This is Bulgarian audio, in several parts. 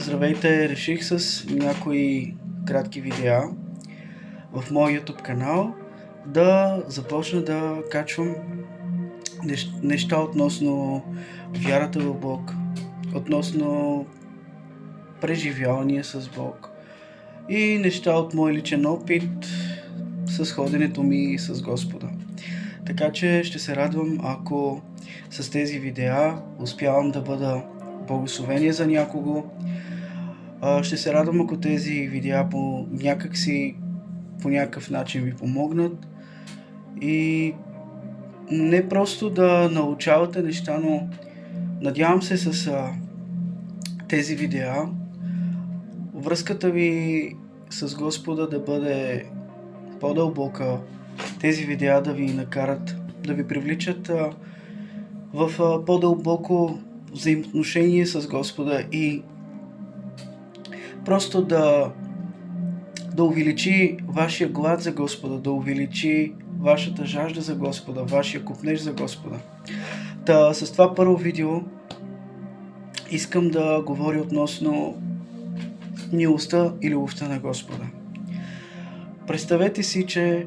Здравейте, реших с някои кратки видеа в моя YouTube канал да започна да качвам неща относно вярата в Бог, относно преживявания с Бог и неща от мой личен опит с ходенето ми с Господа. Така че ще се радвам, ако с тези видеа успявам да бъда благословение за някого. Ще се радвам, ако тези видеа по някакъв начин ви помогнат и не просто да научавате неща, но надявам се с тези видеа връзката ви с Господа да бъде по-дълбока, тези видеа да ви накарат, да ви привличат в по-дълбоко взаимоотношение с Господа и просто да увеличи вашия глад за Господа, да увеличи вашата жажда за Господа, вашия копнеж за Господа. С това първо видео искам да говоря относно милостта и любовта на Господа. Представете си, че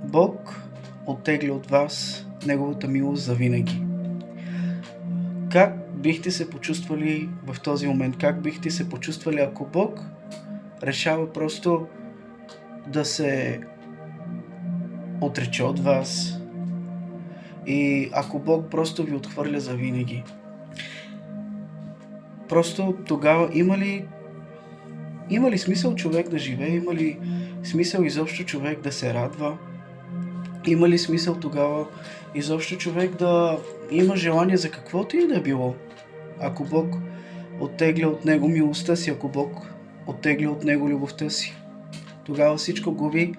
Бог оттегли от вас Неговата милост за винаги. Как бихте се почувствали в този момент? Как бихте се почувствали, ако Бог решава просто да се отрече от вас и ако Бог просто ви отхвърля за винаги? Просто тогава има ли смисъл човек да живее? Има ли смисъл изобщо човек да се радва? Има ли смисъл тогава изобщо човек да има желание за каквото и да е било? Ако Бог оттегля от него милостта си, ако Бог оттегля от него любовта си, тогава всичко губи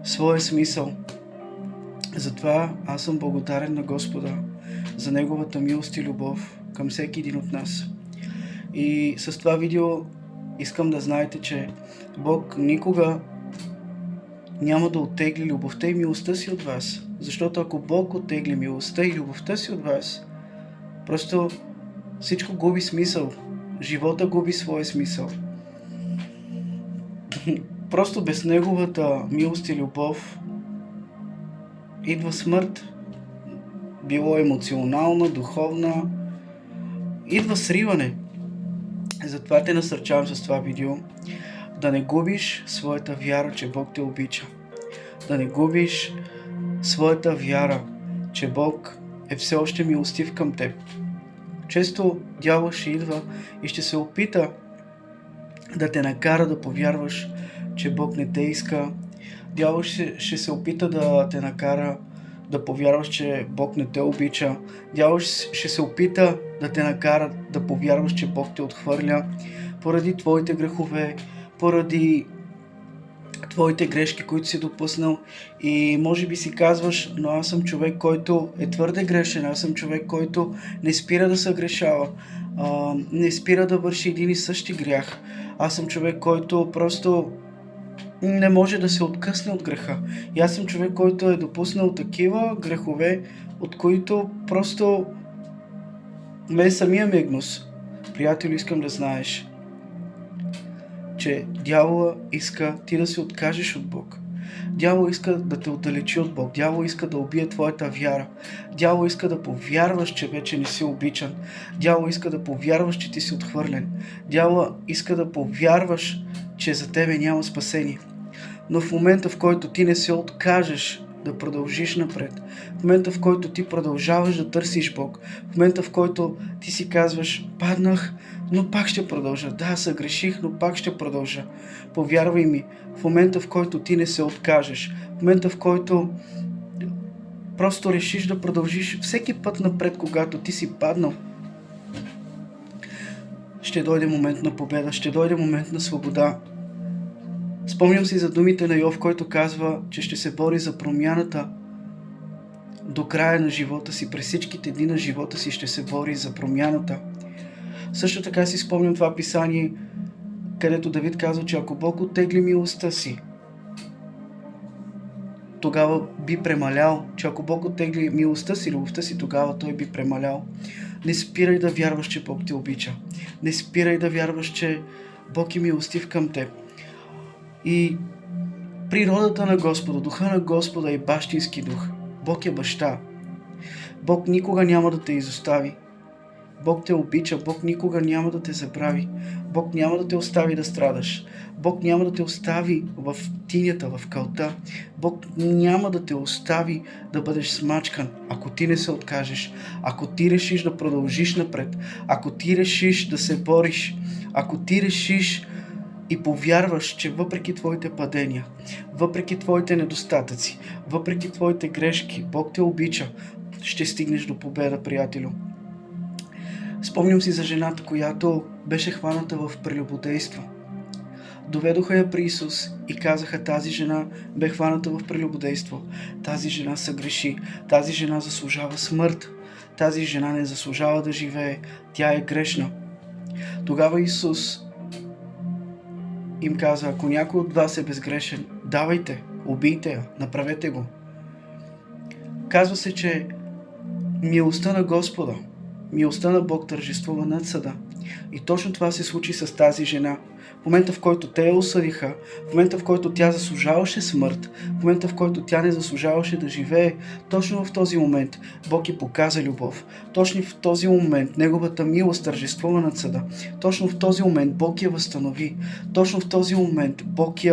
своя смисъл. Затова аз съм благодарен на Господа за Неговата милост и любов към всеки един от нас. И с това видео искам да знаете, че Бог никога няма да оттегли любовта и милостта си от вас. Защото ако Бог оттегли милостта и любовта си от вас, просто всичко губи смисъл. Живота губи своя смисъл. Просто без Неговата милост и любов идва смърт. Било емоционална, духовна. Идва сриване. Затова те насърчавам с това видео да не губиш своята вяра, че Бог те обича. Да не губиш своята вяра, че Бог е все още милостив към теб. Често дявол ще идва и ще се опита да те накара да повярваш, че Бог не те иска. Дявол ще се опита да те накара да повярваш, че Бог не те обича. Дявол ще се опита да те накара да повярваш, че Бог те отхвърля поради твоите грехове, поради твоите грешки, които си допуснал. И може би си казваш, но аз съм човек, който е твърде грешен, аз съм човек, който не спира да съгрешава, не спира да върши един и същи грях. Аз съм човек, който просто не може да се откъсне от греха. И аз съм човек, който е допуснал такива грехове, от които просто мен самия ме е гнус. Приятелю, искам да знаеш, че дявола иска ти да се откажеш от Бог. Дявол иска да те отдалечи от Бог. Дявол иска да убие твоята вяра. Дявол иска да повярваш, че вече не си обичан. Дявол иска да повярваш, че ти си отхвърлен. Дявол иска да повярваш, че за тебе няма спасение. Но в момента, в който ти не се откажеш да продължиш напред, в момента, в който ти продължаваш да търсиш Бог, в момента, в който ти си казваш, паднах, но пак ще продължа. Да, съгреших, но пак ще продължа. Повярвай ми, в момента, в който ти не се откажеш, в момента, в който просто решиш да продължиш всеки път напред, когато ти си паднал, ще дойде момент на победа, ще дойде момент на свобода. Спомням си за думите на Йов, който казва, че ще се бори за промяната до края на живота си, през всичките дни на живота си ще се бори за промяната. Също така си спомням това писание, където Давид казва, че ако Бог оттегли милостта си, тогава би премалял, че ако Бог оттегли милостта си, любовта си, тогава той би премалял. Не спирай да вярваш, че Бог те обича. Не спирай да вярваш, че Бог е милостив към теб. И природата на Господа, духа на Господа е бащински дух. Бог е баща. Бог никога няма да те изостави. Бог те обича, Бог никога няма да те забрави. Бог няма да те остави да страдаш. Бог няма да те остави в тинята, в калта. Бог няма да те остави да бъдеш смачкан, ако ти не се откажеш, ако ти решиш да продължиш напред, ако ти решиш да се бориш, ако ти решиш и повярваш, че въпреки твоите падения, въпреки твоите недостатъци, въпреки твоите грешки, Бог те обича, ще стигнеш до победа, приятелю. Спомням си за жената, която беше хваната в прелюбодейство. Доведоха я при Исус и казаха: тази жена бе хваната в прелюбодейство. Тази жена съгреши. Тази жена заслужава смърт. Тази жена не заслужава да живее. Тя е грешна. Тогава Исус им каза: ако някой от вас е безгрешен, давайте, убийте я, направете го. Казва се, че милостта на Господа, милостта на Бог тържествува над съда. И точно това се случи с тази жена. В момента, в който те я осъдиха, в момента, в който тя заслужаваше смърт, в момента, в който тя не заслужаваше да живее, точно в този момент Бог й показа любов. Точно в този момент Неговата милост тържествува над съда. Точно в този момент Бог я възстанови. Точно в този момент Бог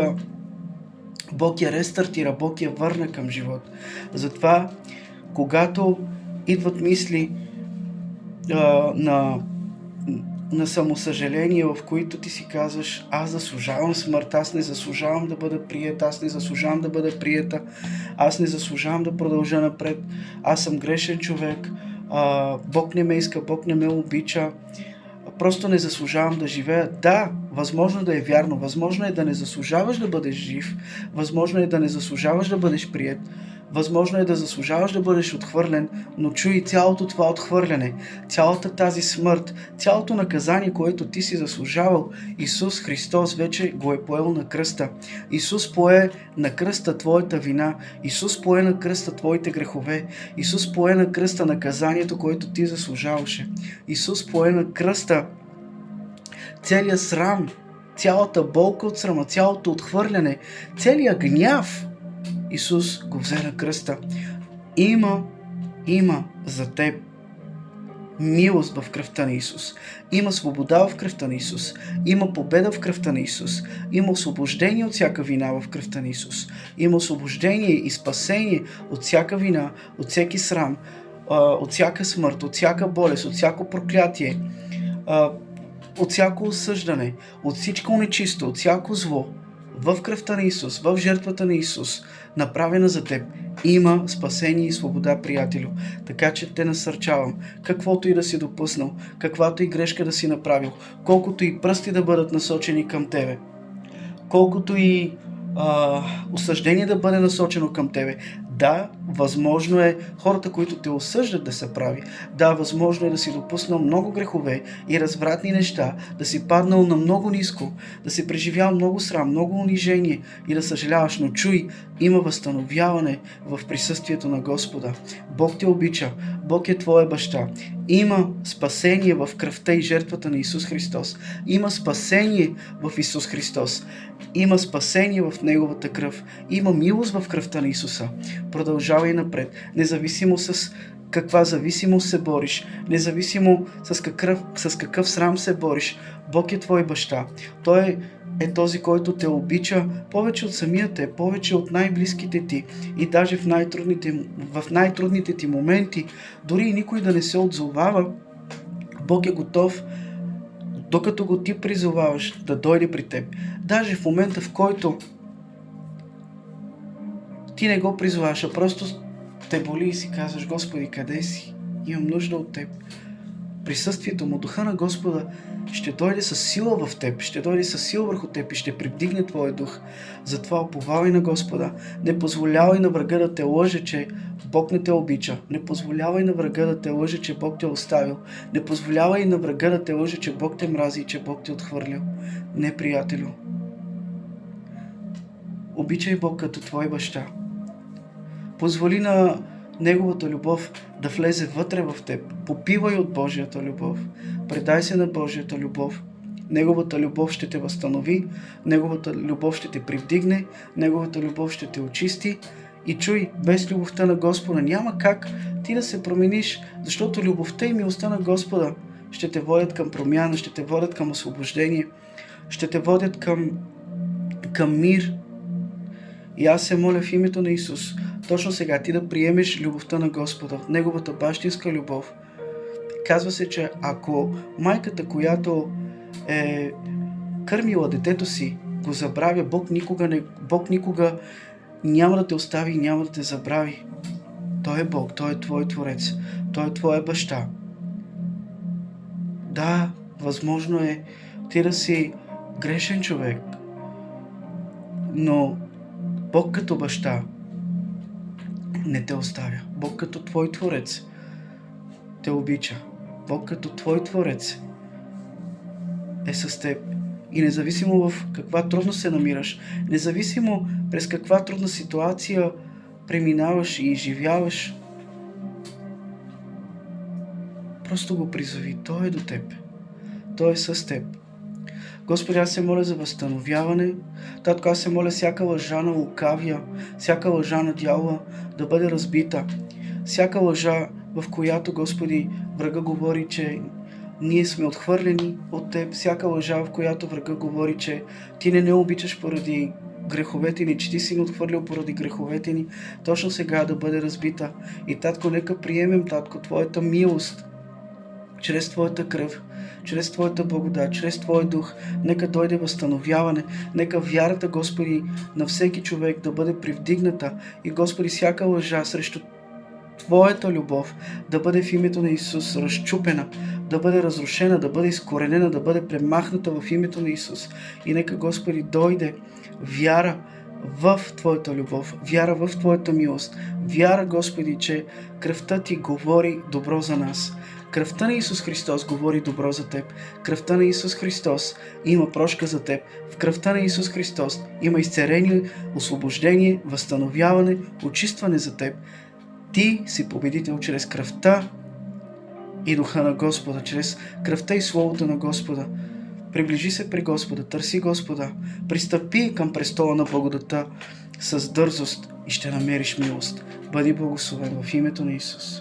я рестартира, Бог я върна към живот. Затова, когато идват мисли на самосъжаление, в които ти си казваш: аз заслужавам смърт, аз не заслужавам да бъда приет, аз не заслужавам да бъда приета, аз не заслужавам да продължа напред, аз съм грешен човек, Бог не ме иска, Бог не ме обича, просто не заслужавам да живея. Да, възможно да е вярно, възможно е да не заслужаваш да бъдеш жив, възможно е да не заслужаваш да бъдеш приет, възможно е да заслужаваш да бъдеш отхвърлен, но чуй, цялото това отхвърляне, цялата тази смърт, цялото наказание, което ти си заслужавал, Исус Христос вече го е поел на кръста. Исус пое на кръста твоята вина, Исус пое на кръста твоите грехове, Исус пое на кръста наказанието, което ти заслужаваше. Исус пое на кръста целият срам, цялата болка от срама, цялото отхвърляне, целият гняв. Исус го взе на кръста. Има за теб милост в кръвта на Исус. Има свобода в кръвта на Исус. Има победа в кръвта на Исус. Има освобождение от всяка вина в кръвта на Исус. Има освобождение и спасение от всяка вина, от всеки срам, от всяка смърт, от всяка болест, от всяко проклятие, от всяко осъждане, от всичко нечисто, от всяко зло. В кръвта на Исус, в жертвата на Исус, направена за теб, има спасение и свобода, приятелю. Така че те насърчавам, каквото и да си допуснал, каквато и грешка да си направил, колкото и пръсти да бъдат насочени към тебе, колкото и осъждение да бъде насочено към тебе. Да, възможно е хората, които те осъждат, да са прави. Да, възможно е да си допуснал много грехове и развратни неща, да си паднал на много ниско, да си преживял много срам, много унижение и да съжаляваш, но чуй, има възстановяване в присъствието на Господа. Бог те обича, Бог е твоя баща. Има спасение в кръвта и жертвата на Исус Христос. Има спасение в Исус Христос. Има спасение в Неговата кръв. Има милост в кръвта на Исуса. Продължавай напред, независимо с каква зависимост се бориш, независимо с какъв срам се бориш. Бог е твой баща. Той е този, който те обича повече от самия те, повече от най-близките ти. И даже в най-трудните ти моменти, дори и никой да не се отзовава, Бог е готов, докато го ти призоваваш, да дойде при теб. Даже в момента, в който ти не го призоваваш, а просто те боли и си казваш: Господи, къде си? Имам нужда от теб. Присъствието му, духа на Господа ще дойде със сила в теб, ще дойде със сила върху теб и ще придигне твоя дух. Затова уповавай на Господа. Не позволявай на врага да те лъже, че Бог не те обича. Не позволявай на врага да те лъже, че Бог те е оставил. Не позволявай на врага да те лъже, че Бог те мрази и че Бог те отхвърлил. Не, приятелю. Обичай Бог като твой баща. Позволи на Неговата любов да влезе вътре в теб. Попивай от Божията любов. Предай се на Божията любов. Неговата любов ще те възстанови, Неговата любов ще те привдигне, Неговата любов ще те очисти. И чуй, без любовта на Господа няма как ти да се промениш, защото любовта и милостта на Господа ще те водят към промяна, ще те водят към освобождение, ще те водят към мир. И аз се моля в името на Исус, точно сега ти да приемеш любовта на Господа, Неговата бащинска любов. Казва се, че ако майката, която е кърмила детето си, го забравя, Бог никога няма да те остави и няма да те забрави. Той е Бог, Той е твой Творец, Той е твоя баща. Да, възможно е ти да си грешен човек, но Бог като баща не те оставя. Бог като твой Творец те обича. Бог като твой Творец е с теб. И независимо в каква трудност се намираш, независимо през каква трудна ситуация преминаваш и изживяваш, просто го призови. Той е до теб. Той е с теб. Господи, аз се моля за възстановяване. Татко, аз се моля всяка лъжа на лукавия, всяка лъжа на дявола да бъде разбита. Всяка лъжа, в която, Господи, врага говори, че ние сме отхвърлени от Теб. Всяка лъжа, в която врага говори, че Ти не обичаш поради греховете ни, че Ти си ни отхвърлил поради греховете ни, точно сега да бъде разбита. И, Татко, нека приемем, Татко, Твоята милост, чрез Твоята кръв, чрез Твоята благодат, чрез Твоя дух, нека дойде възстановяване, нека вярата, Господи, на всеки човек да бъде привдигната и, Господи, всяка лъжа срещу Твоята любов да бъде в името на Исус разчупена, да бъде разрушена, да бъде изкоренена, да бъде премахната в името на Исус. И нека, Господи, дойде вяра в Твоята любов, вяра в Твоята милост, вяра, Господи, че кръвта Ти говори добро за нас. Кръвта на Исус Христос говори добро за теб. Кръвта на Исус Христос има прошка за теб. В кръвта на Исус Христос има изцеление, освобождение, възстановяване, очистване за теб. Ти си победител чрез кръвта и духа на Господа, чрез кръвта и словото на Господа. Приближи се при Господа, търси Господа, пристъпи към престола на благодата с дързост и ще намериш милост. Бъди благословен в името на Исус.